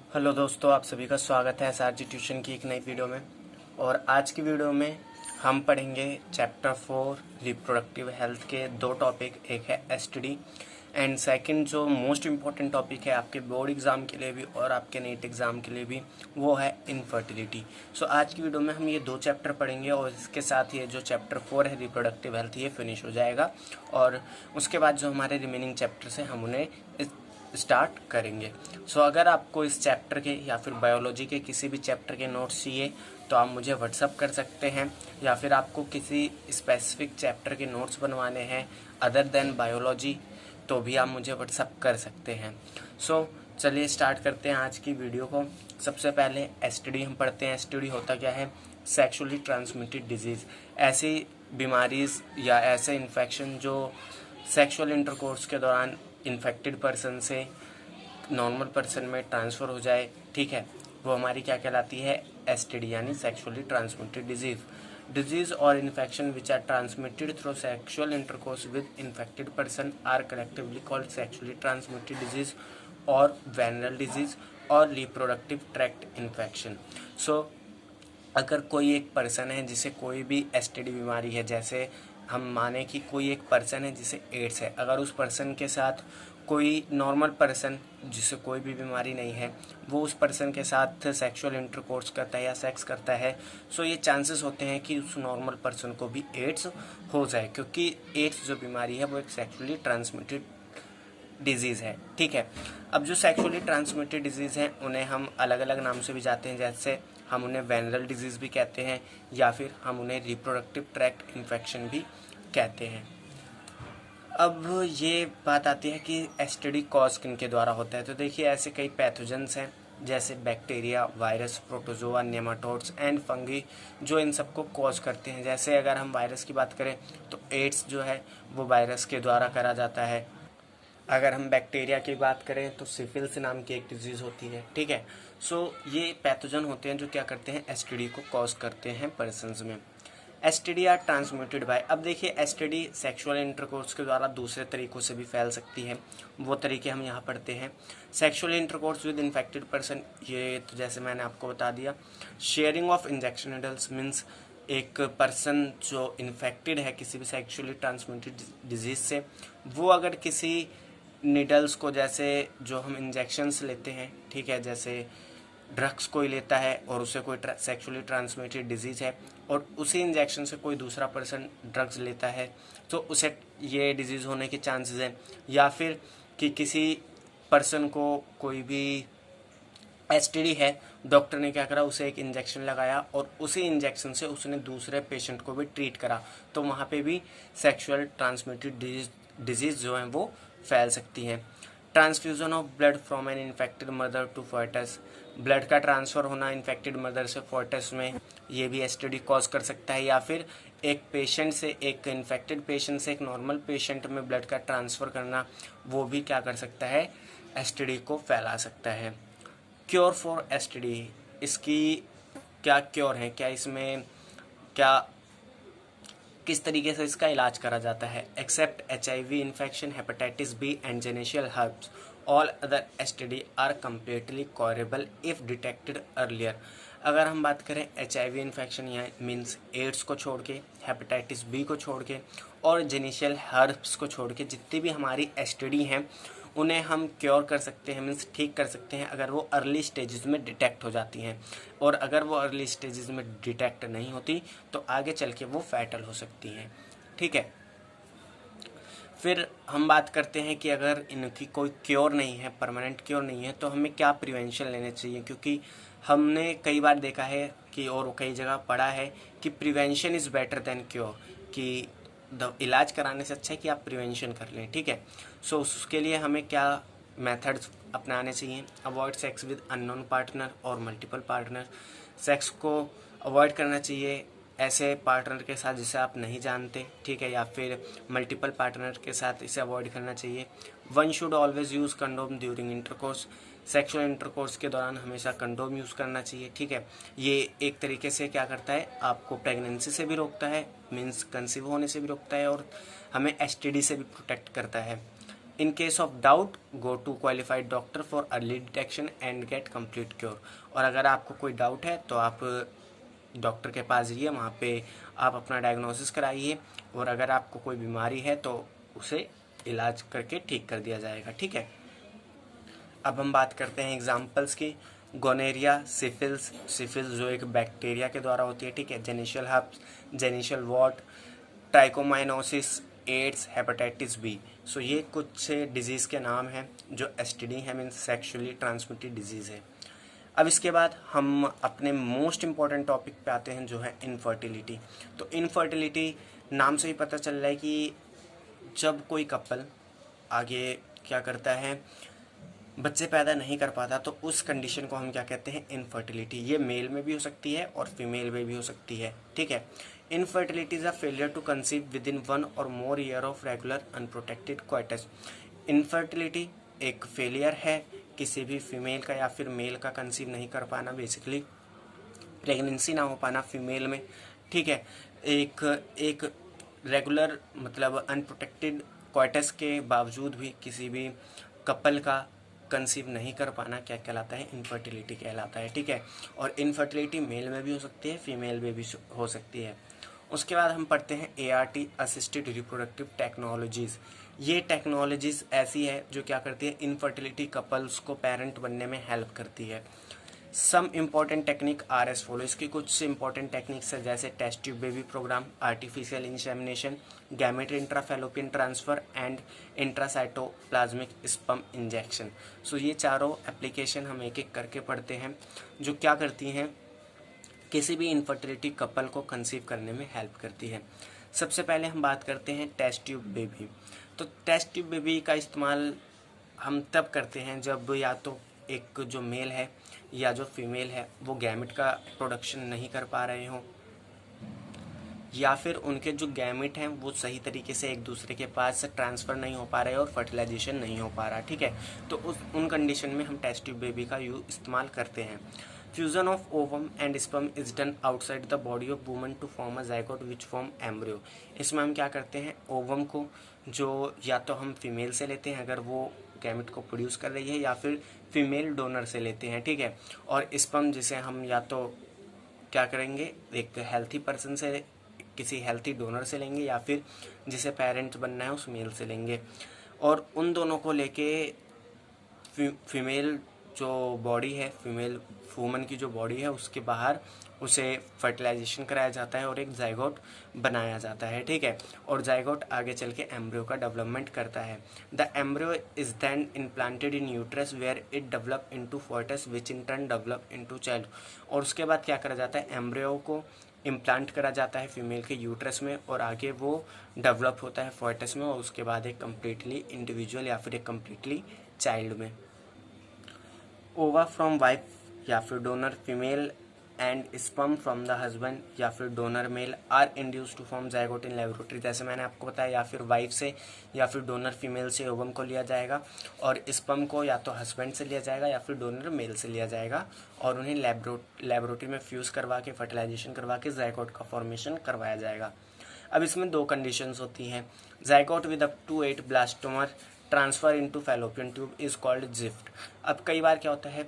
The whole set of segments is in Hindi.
हेलो दोस्तों, आप सभी का स्वागत है एसआरजी ट्यूशन की एक नई वीडियो में। और आज की वीडियो में हम पढ़ेंगे चैप्टर 4 रिप्रोडक्टिव हेल्थ के दो टॉपिक। एक है एसटीडी एंड सेकंड जो मोस्ट इम्पॉर्टेंट टॉपिक है आपके बोर्ड एग्ज़ाम के लिए भी और आपके नीट एग्ज़ाम के लिए भी, वो है इनफर्टिलिटी। सो आज की वीडियो में हम ये दो चैप्टर पढ़ेंगे और इसके साथ ये जो चैप्टर 4 है रिप्रोडक्टिव हेल्थ ये फिनिश हो जाएगा। और उसके बाद जो हमारे रिमेनिंग चैप्टर्स हैं हम उन्हें स्टार्ट करेंगे। सो अगर आपको इस चैप्टर के या फिर बायोलॉजी के किसी भी चैप्टर के नोट्स चाहिए तो आप मुझे व्हाट्सअप कर सकते हैं, या फिर आपको किसी स्पेसिफिक चैप्टर के नोट्स बनवाने हैं अदर देन बायोलॉजी तो भी आप मुझे व्हाट्सअप कर सकते हैं। सो चलिए स्टार्ट करते हैं आज की वीडियो को। सबसे पहले एसटीडी हम पढ़ते हैं। एसटीडी होता क्या है? Sexually transmitted disease. ऐसी बीमारीज या ऐसे इन्फेक्शन जो सेक्सुअल इंटरकोर्स के दौरान इन्फेक्टेड पर्सन से नॉर्मल पर्सन में ट्रांसफ़र हो जाए, ठीक है, वो हमारी क्या कहलाती है? एसटीडी यानी सेक्सुअली ट्रांसमिटेड डिजीज़ और infection which are transmitted through sexual intercourse with infected person are collectively called sexually transmitted disease और वेनरल डिजीज़ और रिप्रोडक्टिव ट्रैक्ट इन्फेक्शन। सो अगर कोई एक पर्सन है जिसे कोई भी एसटीडी बीमारी है, जैसे हम माने कि कोई एक पर्सन है जिसे एड्स है, अगर उस पर्सन के साथ कोई नॉर्मल पर्सन जिसे कोई भी बीमारी नहीं है वो उस पर्सन के साथ सेक्सुअल इंटरकोर्स करता है या सेक्स करता है, सो ये चांसेस होते हैं कि उस नॉर्मल पर्सन को भी एड्स हो जाए, क्योंकि एड्स जो बीमारी है वो एक सेक्सुअली ट्रांसमिटेड डिजीज़ है, ठीक है। अब जो सेक्सुअली ट्रांसमिटेड डिजीज़ हैं उन्हें हम अलग अलग नाम से भी जाते हैं, जैसे हम उन्हें वेनरल डिजीज़ भी कहते हैं या फिर हम उन्हें रिप्रोडक्टिव ट्रैक्ट इन्फेक्शन भी कहते हैं। अब ये बात आती है कि एसटीडी कॉज किन के द्वारा होता है। तो देखिए, ऐसे कई पैथोजेंस हैं जैसे bacteria, virus, protozoa, nematodes and fungi जो इन सबको कॉज करते हैं। जैसे अगर हम वायरस की बात करें तो एड्स जो है वो वायरस के द्वारा करा जाता है। अगर हम बैक्टीरिया की बात करें तो सिफिलिस नाम की एक डिजीज़ होती है, ठीक है। सो ये पैथोजन होते हैं जो क्या करते हैं? एसटीडी को कॉज करते हैं पर्सन्स में। एसटीडी आर ट्रांसमिटेड बाय, अब देखिए एसटीडी सेक्सुअल इंटरकोर्स के द्वारा दूसरे तरीकों से भी फैल सकती है। वो तरीके हम यहाँ पढ़ते हैं। Sexual intercourse with infected person, ये तो जैसे मैंने आपको बता दिया। Sharing of injection needles means एक पर्सन जो इन्फेक्टेड है किसी भी सेक्सुअली ट्रांसमिटेड डिजीज़ से, वो अगर किसी निडल्स को, जैसे जो हम इंजेक्शंस लेते हैं, ठीक है, जैसे ड्रग्स कोई लेता है और उसे कोई सेक्सुअली ट्रांसमिटेड डिजीज़ है और उसी इंजेक्शन से कोई दूसरा पर्सन ड्रग्स लेता है तो उसे ये डिजीज़ होने के चांसेस हैं। या फिर कि किसी पर्सन को कोई भी एसटीडी है, डॉक्टर ने क्या करा, उसे एक इंजेक्शन लगाया और उसी इंजेक्शन से उसने दूसरे पेशेंट को भी ट्रीट करा, तो वहाँ पे भी सेक्सुअल ट्रांसमिटेड डिजीज़ जो हैं वो फैल सकती हैं। Transfusion of blood from an infected mother to foetus, blood का ट्रांसफ़र होना इन्फेक्टेड मदर से फोएटस में, ये भी एसटीडी कॉज कर सकता है। या फिर एक पेशेंट से, एक इन्फेक्टेड पेशेंट से एक नॉर्मल पेशेंट में ब्लड का ट्रांसफ़र करना, वो भी क्या कर सकता है? एसटीडी को फैला सकता है। क्योर फॉर एसटीडी, इसकी क्या क्योर है? क्या इसमें क्या किस तरीके से इसका इलाज करा जाता है? Except HIV infection, hepatitis B and genital herpes, all other STD are completely curable if detected earlier. अगर हम बात करें एचआईवी इन्फेक्शन या मीन्स एड्स को छोड़ के, हेपेटाइटिस बी को छोड़ के और जेनेशियल हर्ब्स को छोड़ के, जितनी भी हमारी एसटीडी हैं उन्हें हम क्योर कर सकते हैं, मीन्स ठीक कर सकते हैं अगर वो अर्ली स्टेजेस में डिटेक्ट हो जाती हैं। और अगर वो अर्ली स्टेजेस में डिटेक्ट नहीं होती तो आगे चल के वो फैटल हो सकती हैं, ठीक है। फिर हम बात करते हैं कि अगर इनकी कोई क्योर नहीं है, परमानेंट क्योर नहीं है, तो हमें क्या प्रिवेंशन लेने चाहिए, क्योंकि हमने कई बार देखा है कि और कई जगह पढ़ा है कि prevention is better than cure, कि इलाज कराने से अच्छा है कि आप प्रिवेंशन कर लें, ठीक है। सो उसके लिए हमें क्या मेथड्स अपनाने चाहिए? Avoid sex with unknown partner और मल्टीपल पार्टनर, सेक्स को अवॉइड करना चाहिए ऐसे पार्टनर के साथ जिसे आप नहीं जानते, ठीक है, या फिर मल्टीपल पार्टनर के साथ इसे अवॉइड करना चाहिए। One should always use condom during intercourse, sexual intercourse के दौरान हमेशा कंडोम यूज़ करना चाहिए, ठीक है। ये एक तरीके से क्या करता है, आपको प्रेगनेंसी से भी रोकता है, मीन्स कंसीव होने से भी रोकता है और हमें एसटीडी से भी प्रोटेक्ट करता है। In case of doubt go to qualified doctor for early detection and get complete cure. और अगर आपको कोई डाउट है तो आप डॉक्टर के पास जाइए, वहाँ पे आप अपना डायग्नोसिस कराइए, और अगर आपको कोई बीमारी है तो उसे इलाज करके ठीक कर दिया जाएगा। ठीक है, अब हम बात करते हैं एग्जाम्पल्स की। गोनेरिया, सिफिल्स जो एक बैक्टीरिया के द्वारा होती है। ठीक है, जेनिशियल हब्स, जेनिशियल वॉट, trichomoniasis, AIDS, hepatitis B. So ये कुछ डिजीज़ के नाम हैं जो एसटीडी है, मीन्स सेक्सुअली ट्रांसमिटेड डिजीज़ है। अब इसके बाद हम अपने मोस्ट इम्पॉर्टेंट टॉपिक पे आते हैं जो है इनफर्टिलिटी। तो इनफर्टिलिटी नाम से ही पता चल रहा है कि जब कोई कपल आगे क्या करता है, बच्चे पैदा नहीं कर पाता, तो उस कंडीशन को हम क्या कहते हैं, इनफर्टिलिटी। ये मेल में भी हो सकती है और फीमेल में भी हो सकती है। ठीक है, infertility is a failure to conceive within 1 or more year of regular unprotected coitus. Infertility एक फेलियर है किसी भी फीमेल का या फिर मेल का कंसीव नहीं कर पाना, बेसिकली प्रेगनेंसी ना हो पाना फीमेल में। ठीक है, एक रेगुलर मतलब अनप्रोटेक्टेड क्वाइटस के बावजूद भी किसी भी कपल का कंसीव नहीं कर पाना क्या कहलाता है, इनफर्टिलिटी कहलाता है। ठीक है, और इनफर्टिलिटी मेल में भी हो सकती है, फीमेल में भी हो सकती है। उसके बाद हम पढ़ते हैं ART, असिस्टेड रिप्रोडक्टिव टेक्नोलॉजीज़। ये टेक्नोलॉजीज़ ऐसी है जो क्या करती है, इनफर्टिलिटी कपल्स को पेरेंट बनने में हेल्प करती है। Some important technique are as follow. इसकी कुछ इंपॉर्टेंट टेक्निक्स है जैसे test tube baby programme, artificial insemination, gamete intrafallopian transfer and intracytoplasmic sperm injection. So ये चारों एप्लीकेशन हम एक एक करके पढ़ते हैं जो क्या करती हैं, किसी भी इनफर्टिलिटी कपल को कंसीव करने में हेल्प करती है। सबसे पहले हम बात करते हैं टेस्ट ट्यूब बेबी। तो टेस्ट ट्यूब बेबी का इस्तेमाल हम तब करते हैं जब या तो एक जो मेल है या जो फीमेल है वो गैमेट का प्रोडक्शन नहीं कर पा रहे हों, या फिर उनके जो गैमेट हैं वो सही तरीके से एक दूसरे के पास ट्रांसफ़र नहीं हो पा रहे और फर्टिलाइजेशन नहीं हो पा रहा। ठीक है, तो उन कंडीशन में हम टेस्ट ट्यूब बेबी का इस्तेमाल करते हैं। Fusion of ovum and sperm is done outside the body of woman to form a zygote which form embryo. इसमें हम क्या करते हैं, ओवम को जो या तो हम फीमेल से लेते हैं अगर वो गैमेट को प्रोड्यूस कर रही है, या फिर फीमेल डोनर से लेते हैं। ठीक है, और स्पर्म जिसे हम या तो क्या करेंगे, एक हेल्थी पर्सन से, किसी हेल्थी डोनर से लेंगे, या फिर जिसे पेरेंट बनना है उस मेल से लेंगे। और उन दोनों को लेके फीमेल जो बॉडी है, फीमेल वुमन की जो बॉडी है उसके बाहर उसे फर्टिलाइजेशन कराया जाता है और एक जाइगोट बनाया जाता है। ठीक है, और जाइगोट आगे चल के एम्ब्रियो का डेवलपमेंट करता है। The embryo is then implanted in uterus where it develop into foetus which in turn develop into child. और उसके बाद क्या करा जाता है, एम्ब्रियो को इम्प्लांट करा जाता है फीमेल के यूट्रस में और आगे वो डेवलप होता है फोएटस में, और उसके बाद एक कम्प्लीटली इंडिविजुअल या फिर एक कम्प्लीटली चाइल्ड में। ओवा फ्रॉम वाइफ या फिर donor female and sperm from the husband या फिर donor male are induce to form zygote in laboratory. जैसे मैंने आपको बताया, या फिर वाइफ से या फिर डोनर फीमेल से ओवम को लिया जाएगा, और स्पर्म को या तो हस्बैंड से लिया जाएगा या फिर डोनर मेल से लिया जाएगा, और उन्हें लेबोरेटरी में फ्यूज़ करवा के फर्टिलाइजेशन करवा के जाइगोट का फॉर्मेशन करवाया जाएगा। अब इसमें दो कंडीशंस होती हैं। Zygote with up to 8 blastomere transfer into fallopian tube is called GIFT. अब कई बार क्या होता है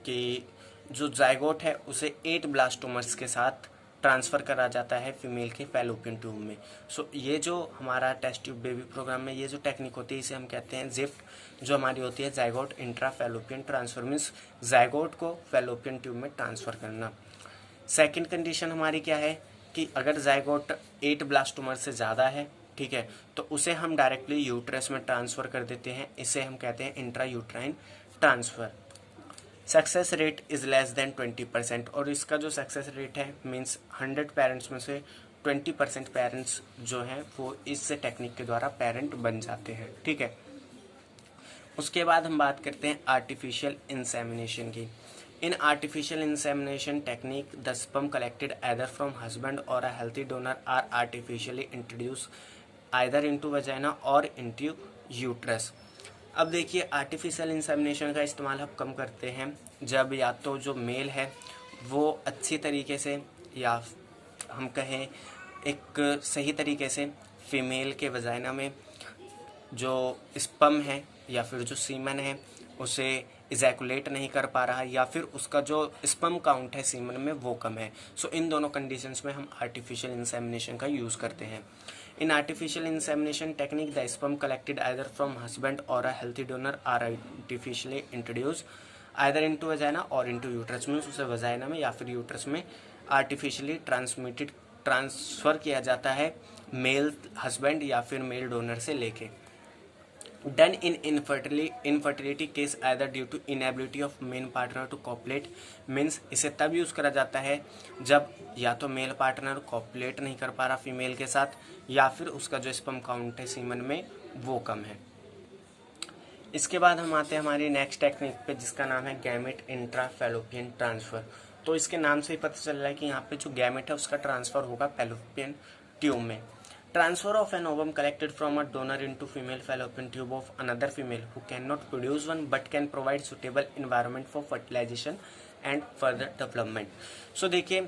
कि जो जाइगोट है उसे 8 ब्लास्टोमर्स के साथ ट्रांसफ़र करा जाता है फीमेल के फैलोपियन ट्यूब में। सो ये जो हमारा टेस्ट ट्यूब बेबी प्रोग्राम में ये जो टेक्निक होती है इसे हम कहते हैं जिफ्ट, जो हमारी होती है zygote intra fallopian transfer, means zygote को फैलोपियन ट्यूब में ट्रांसफ़र करना। सेकेंड कंडीशन हमारी क्या है कि अगर जाइगोट 8 ब्लास्टोमर से ज़्यादा है, ठीक है, तो उसे हम डायरेक्टली यूट्रस में ट्रांसफ़र कर देते हैं। इसे हम कहते हैं intra uterine transfer. Success rate is less than 20%, और इसका जो सक्सेस रेट है मीन्स 100 पेरेंट्स में से 20% पेरेंट्स जो हैं वो इस टेक्निक के द्वारा पेरेंट बन जाते हैं। ठीक है, उसके बाद हम बात करते हैं आर्टिफिशियल इंसेमिनेशन की। In artificial insemination technique the sperm collected either from husband और a healthy donor are artificially introduce either into vagina और into यूट्रस। अब देखिए, आर्टिफिशियल इंसेमिनेशन का इस्तेमाल हम कम करते हैं जब या तो जो मेल है वो अच्छी तरीके से, या हम कहें एक सही तरीके से फीमेल के वजाइना में जो स्पर्म है या फिर जो सीमन है उसे इजैकुलेट नहीं कर पा रहा है, या फिर उसका जो स्पर्म काउंट है सीमन में वो कम है। सो इन दोनों कंडीशंस में हम आर्टिफिशियल इंसेमिनेशन का यूज़ करते हैं। In artificial insemination technique the sperm collected either from husband और a healthy donor are artificially introduce either into vagina और इनटू यूट्रस में, उसे वजाइना में या फिर यूट्रस में आर्टिफिशियली ट्रांसफ़र किया जाता है मेल हस्बैंड या फिर मेल डोनर से लेके। Done in infertility case either due to inability of men partner to copulate, means इसे तब यूज़ करा जाता है जब या तो मेल पार्टनर कॉपुलेट नहीं कर पा रहा फीमेल के साथ, या फिर उसका जो स्पर्म काउंट है सीमन में वो कम है। इसके बाद हम आते हैं हमारी नेक्स्ट टेक्निक पे, जिसका नाम है गैमेट इंट्राफैलोपियन ट्रांसफ़र। तो इसके नाम से ही पता चल रहा है कि यहाँ पे जो गैमेट है उसका ट्रांसफ़र होगा फैलोपियन ट्यूब में। Transfer of an ovum collected from a donor into female fallopian tube of another female who can not produce one but can provide suitable environment for fertilisation and further development. So देखिए,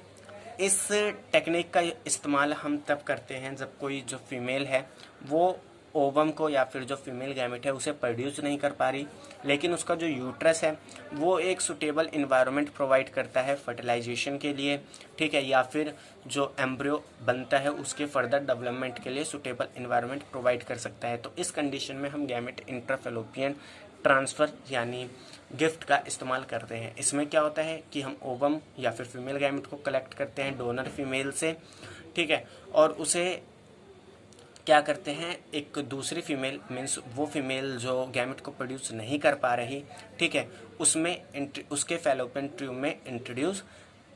इस टेक्निक का इस्तेमाल हम तब करते हैं जब कोई जो फीमेल है वो ओवम को या फिर जो फीमेल गैमेट है उसे प्रोड्यूस नहीं कर पा रही, लेकिन उसका जो यूट्रस है वो एक सुटेबल इन्वायरमेंट प्रोवाइड करता है फर्टिलाइजेशन के लिए, ठीक है, या फिर जो एम्ब्रियो बनता है उसके फर्दर डेवलपमेंट के लिए सुटेबल इन्वायरमेंट प्रोवाइड कर सकता है। तो इस कंडीशन में हम गैमेट इंट्राफैलोपियन ट्रांसफ़र यानी गिफ्ट का इस्तेमाल करते हैं। इसमें क्या होता है कि हम ओवम या फिर फीमेल गैमेट को कलेक्ट करते हैं डोनर फीमेल से, ठीक है, और उसे क्या करते हैं, एक दूसरी फीमेल मीन्स वो फीमेल जो गैमेट को प्रोड्यूस नहीं कर पा रही, ठीक है, उसमें उसके फैलोपियन ट्यूब में इंट्रोड्यूस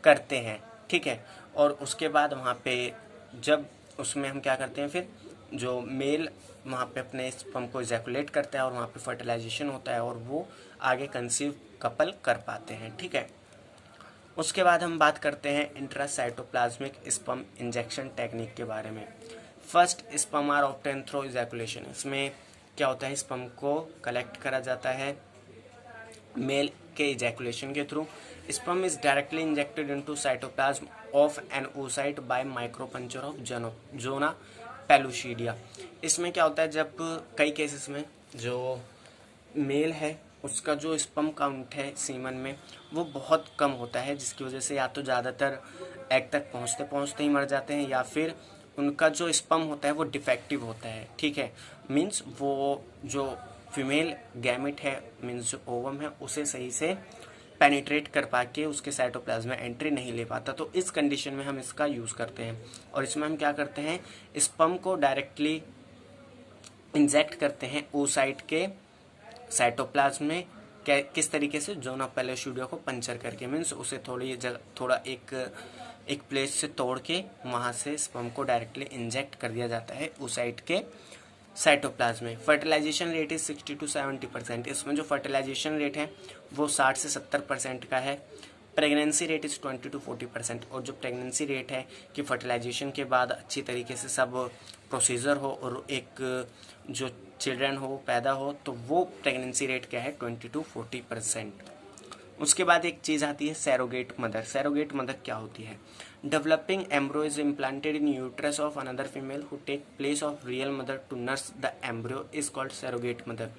करते हैं, ठीक है, और उसके बाद वहाँ पे जब उसमें हम क्या करते हैं, फिर जो मेल वहाँ पे अपने स्पर्म को इजैकुलेट करता है और वहाँ पे फर्टिलाइजेशन होता है और वो आगे कंसीव कपल कर पाते हैं, ठीक है। उसके बाद हम बात करते हैं इंट्रासाइटोप्लाज्मिक स्पर्म इंजेक्शन टेक्निक के बारे में। First, sperm are obtain through ejaculation. इसमें क्या होता है, स्पर्म को कलेक्ट करा जाता है मेल के इजैकुलेशन के थ्रू। Sperm is directly injected into cytoplasm of an oocyte by micropuncture of zona pellucida. इसमें क्या होता है, जब कई केसेस में जो मेल है उसका जो स्पर्म काउंट है सीमन में वो बहुत कम होता है, जिसकी वजह से या तो ज़्यादातर एग तक पहुँचते पहुँचते ही मर जाते हैं, या फिर उनका जो स्पर्म होता है वो डिफेक्टिव होता है, ठीक है, मीन्स वो जो फीमेल गैमेट है मीन्स जो ओवम है उसे सही से पेनिट्रेट कर पा के उसके साइटोप्लाज्म में एंट्री नहीं ले पाता। तो इस कंडीशन में हम इसका यूज़ करते हैं, और इसमें हम क्या करते हैं, स्पर्म को डायरेक्टली इंजेक्ट करते हैं oocyte के साइटोप्लाज्म में। किस तरीके से, जोना पेलुसिडिया को पंचर करके, मीन्स उसे थोड़ा एक प्लेस से तोड़ के वहाँ से स्पर्म को डायरेक्टली इंजेक्ट कर दिया जाता है oocyte के साइटोप्लाज्म में। Fertilisation rate is 60 to 70%। इसमें जो फर्टिलाइजेशन रेट है वो 60 से 70% का है। Pregnancy rate is 20 to 40%। और जो प्रेगनेंसी रेट है कि फर्टिलाइजेशन के बाद अच्छी तरीके से सब प्रोसीजर हो और एक जो चिल्ड्रन हो पैदा हो, तो वो प्रेगनेंसी रेट क्या है, 20 to 40%। उसके बाद एक चीज़ आती है सैरोगेट मदर। सैरोगेट मदर क्या होती है, developing embryo is implanted in uterus of another female who take place of real mother to nurse the embryo is called surrogate mother.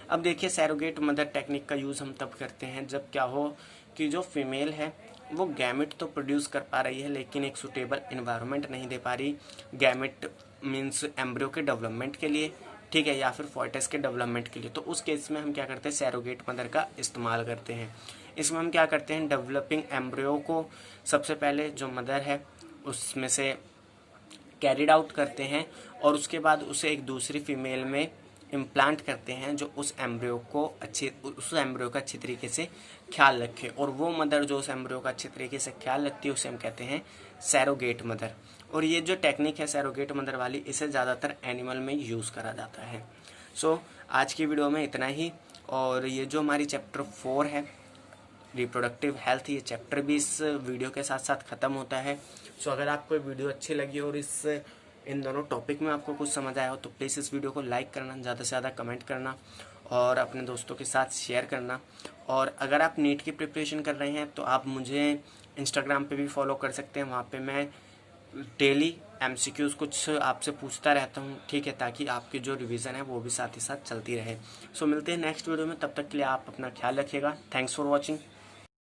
अब देखिए, सैरोगेट मदर टेक्निक का यूज़ हम तब करते हैं जब क्या हो कि जो फीमेल है वो गैमेट तो प्रोड्यूस कर पा रही है लेकिन एक सुटेबल इन्वायरमेंट नहीं दे पा रही गैमेट मीन्स एम्ब्रियो के डेवलपमेंट के लिए, ठीक है, या फिर फॉयटस के डेवलपमेंट के लिए। तो उस केस में हम क्या करते हैं, सैरोगेट मदर का इस्तेमाल करते हैं। इसमें हम क्या करते हैं, डेवलपिंग एम्ब्रियो को सबसे पहले जो मदर है उसमें से कैरिड आउट करते हैं और उसके बाद उसे एक दूसरी फीमेल में इम्प्लांट करते हैं जो उस एम्ब्रियो का अच्छी तरीके से ख्याल रखे, और वो मदर जो उस एम्ब्रियो का अच्छी तरीके से ख्याल रखती है उसे हम कहते हैं सैरोगेट मदर। और ये जो टेक्निक है सैरोगेट मदर वाली, इसे ज़्यादातर एनिमल में यूज़ करा जाता है। सो आज की वीडियो में इतना ही, और ये जो हमारी चैप्टर 4 है रिप्रोडक्टिव हेल्थ, ये चैप्टर भी इस वीडियो के साथ साथ ख़त्म होता है। सो अगर आपको वीडियो अच्छी लगी और इन दोनों टॉपिक में आपको कुछ समझ आया हो तो प्लीज़ इस वीडियो को लाइक करना, ज़्यादा से ज़्यादा कमेंट करना और अपने दोस्तों के साथ शेयर करना। और अगर आप नीट की प्रिपरेशन कर रहे हैं तो आप मुझे इंस्टाग्राम पे भी फॉलो कर सकते हैं, वहाँ पे मैं डेली एमसीक्यूज कुछ आपसे पूछता रहता हूँ, ठीक है, ताकि आपकी जो रिवीजन है वो भी साथ ही साथ चलती रहे। सो मिलते हैं नेक्स्ट वीडियो में, तब तक के लिए आप अपना ख्याल रखिएगा। Thanks for watching.